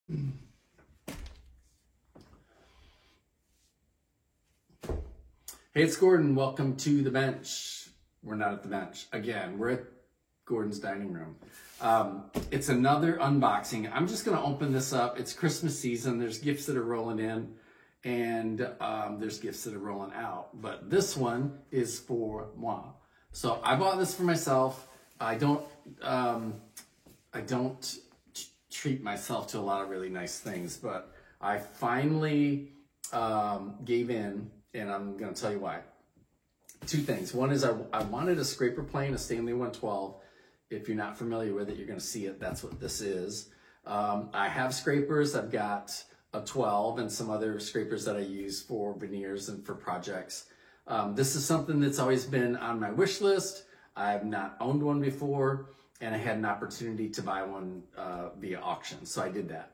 Hey, it's Gordon. Welcome to the bench. We're not at the bench. Again, we're at Gordon's dining room. It's another unboxing. I'm just going to open this up. It's Christmas season. There's gifts that are rolling in, and there's gifts that are rolling out. But this one is for moi. So I bought this for myself. I don't treat myself to a lot of really nice things, but I finally gave in. And I'm going to tell you why. Two things. One is I wanted a scraper plane, a Stanley 112. If you're not familiar with it, you're going to see it. That's what this is. I have scrapers. I've got a 12 and some other scrapers that I use for veneers and for projects. This is something that's always been on my wish list. I have not owned one before, and I had an opportunity to buy one via auction. So I did that.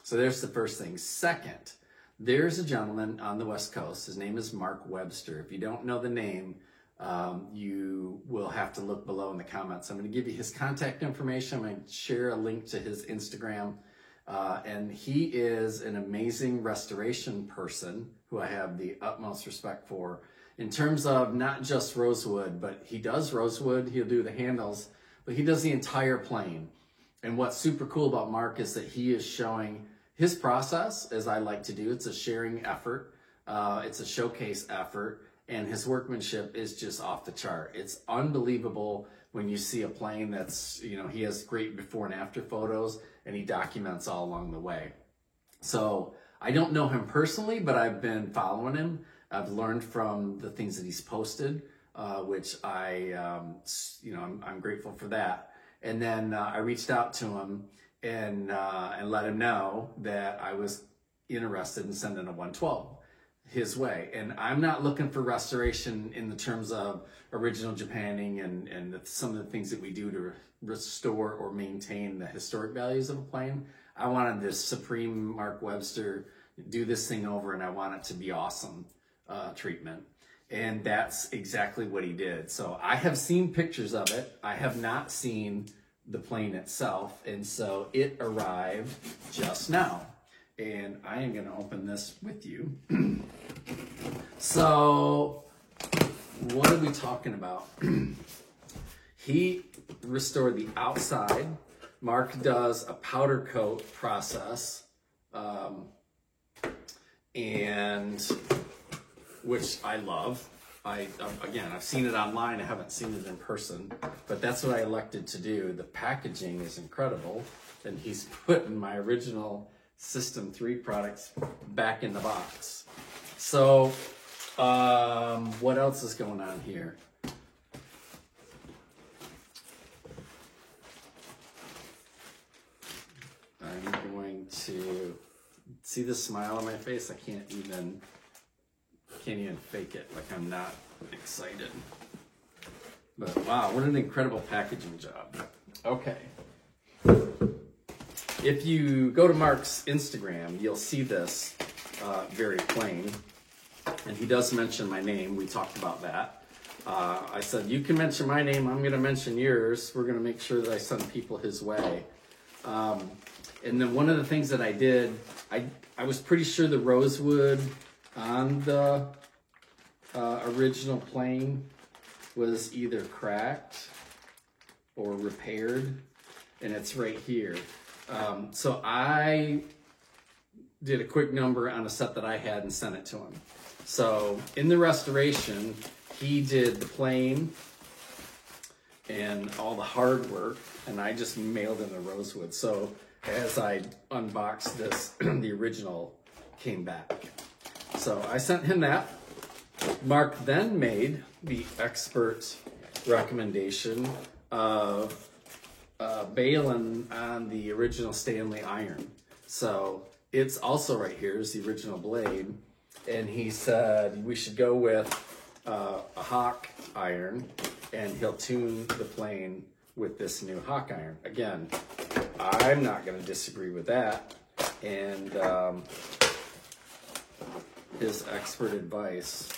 So there's the first thing. Second, there's a gentleman on the West Coast. His name is Mark Webster. If you don't know the name, you will have to look below in the comments. I'm going to give you his contact information. I'm going to share a link to his Instagram. And he is an amazing restoration person who I have the utmost respect for in terms of not just rosewood, but he does rosewood. He'll do the handles, but he does the entire plane. And what's super cool about Mark is that he is showing his process, as I like to do. It's a sharing effort. It's a showcase effort. And his workmanship is just off the chart. It's unbelievable when you see a plane that's, he has great before and after photos, and he documents all along the way. So I don't know him personally, but I've been following him. I've learned from the things that he's posted, which I'm grateful for that. And then I reached out to him and let him know that I was interested in sending a 112 his way. And I'm not looking for restoration in the terms of original Japanning and some of the things that we do to restore or maintain the historic values of a plane. I wanted this Supreme Mark Webster do this thing over, and I want it to be awesome treatment. And that's exactly what he did. So I have seen pictures of it. I have not seen the plane itself, and so it arrived just now, and I am going to open this with you. So what are we talking about? He restored the outside. Mark does a powder coat process, and which I love. Again, I've seen it online. I haven't seen it in person, but that's what I elected to do. The packaging is incredible, and he's putting my original System 3 products back in the box. So, what else is going on here? I'm going to see the smile on my face. I can't even fake it, like I'm not excited. But wow, what an incredible packaging job. Okay. If you go to Mark's Instagram, you'll see this very plain. And he does mention my name. We talked about that. I said, you can mention my name, I'm going to mention yours. We're going to make sure that I send people his way. And then one of the things that I did, I was pretty sure the rosewood on the original plane was either cracked or repaired, and it's right here. So I did a quick number on a set that I had and sent it to him. So in the restoration, he did the plane and all the hard work, and I just mailed in the rosewood. So as I unboxed this, the original came back. So I sent him that. Mark then made the expert recommendation of bailing on the original Stanley iron. So it's also right here is the original blade. And he said we should go with a Hawk iron, and he'll tune the plane with this new Hawk iron. Again, I'm not going to disagree with that. And his expert advice.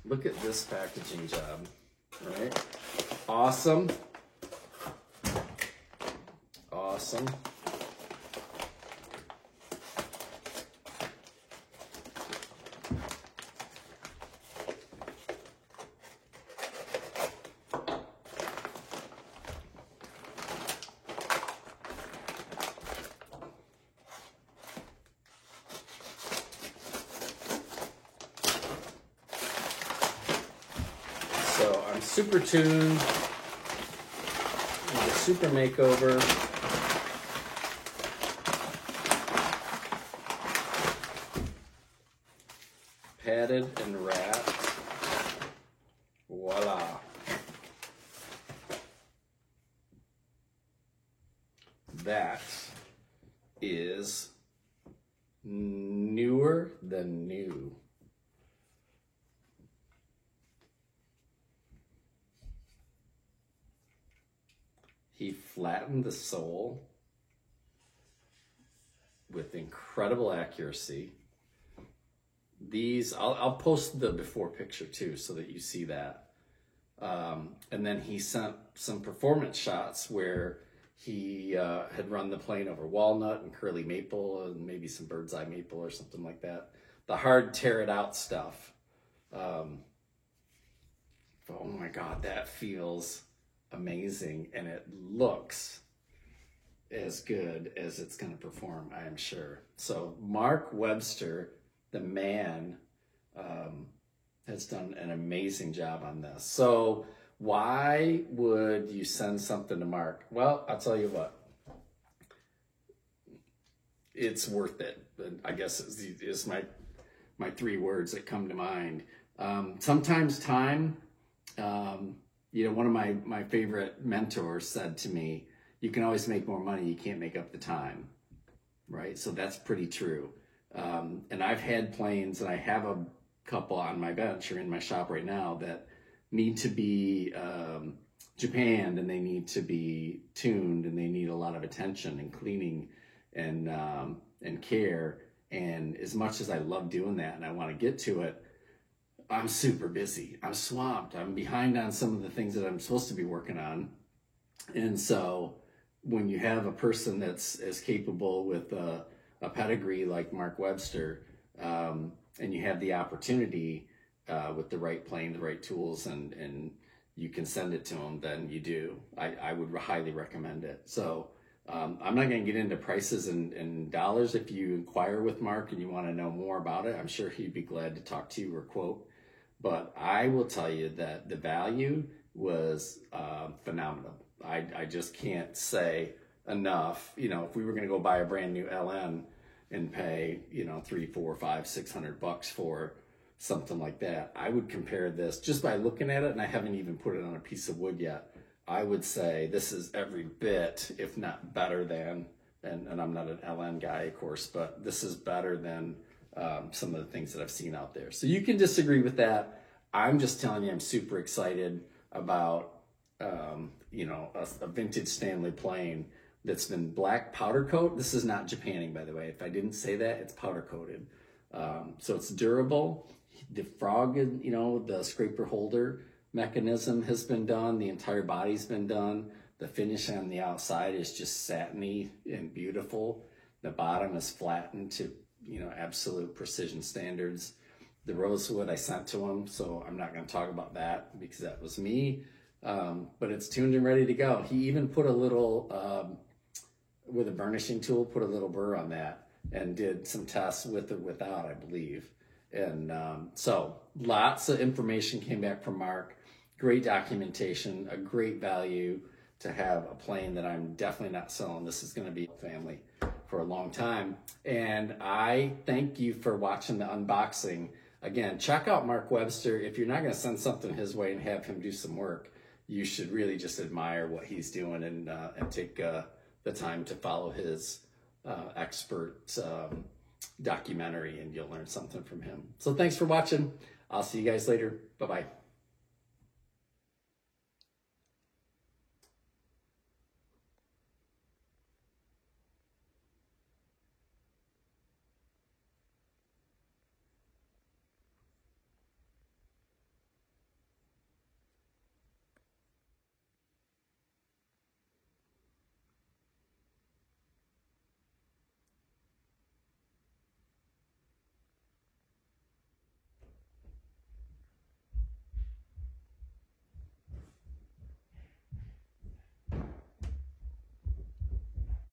Look at this packaging job, right? Awesome. Awesome. super tuned, the super makeover. Padded and wrapped. Voila. That is newer than new. He flattened the sole with incredible accuracy. These, I'll post the before picture too so that you see that. And then he sent some performance shots where he had run the plane over walnut and curly maple and maybe some bird's eye maple or something like that. The hard tear it out stuff. Oh my God, that feels amazing, and it looks as good as it's going to perform, I am sure. So Mark Webster, the man, has done an amazing job on this. So why would you send something to Mark? Well, I'll tell you what. It's worth it. I guess is my 3 words that come to mind. Sometimes time, one of my favorite mentors said to me, you can always make more money, you can't make up the time, right? So that's pretty true. And I've had planes, and I have a couple on my bench or in my shop right now that need to be japanned, and they need to be tuned, and they need a lot of attention and cleaning and care. And as much as I love doing that and I want to get to it, I'm super busy. I'm swamped. I'm behind on some of the things that I'm supposed to be working on. And so when you have a person that's as capable with a pedigree like Mark Webster, and you have the opportunity with the right plane, the right tools, and you can send it to them, then you do. I would highly recommend it. So I'm not going to get into prices and dollars. If you inquire with Mark and you want to know more about it, I'm sure he'd be glad to talk to you or quote. But I will tell you that the value was phenomenal. I just can't say enough. If we were going to go buy a brand new LN and pay, $300, $400, $500, $600 for something like that, I would compare this just by looking at it, and I haven't even put it on a piece of wood yet. I would say this is every bit, if not better than, and I'm not an LN guy, of course, but this is better than some of the things that I've seen out there. So you can disagree with that. I'm just telling you, I'm super excited about, a vintage Stanley plane that's been black powder coat. This is not Japanning, by the way. If I didn't say that, it's powder coated. So it's durable. The frog, the scraper holder mechanism has been done. The entire body's been done. The finish on the outside is just satiny and beautiful. The bottom is flattened to, absolute precision standards. The rosewood I sent to him, so I'm not going to talk about that because that was me. But it's tuned and ready to go. He even put a little, with a burnishing tool, put a little burr on that and did some tests with or without, I believe. And so lots of information came back from Mark. Great documentation, a great value to have a plane that I'm definitely not selling. This is going to be family for a long time. And I thank you for watching the unboxing. Again, check out Mark Webster. If you're not going to send something his way and have him do some work, you should really just admire what he's doing and take the time to follow his expert documentary, and you'll learn something from him. So thanks for watching. I'll see you guys later. Bye-bye.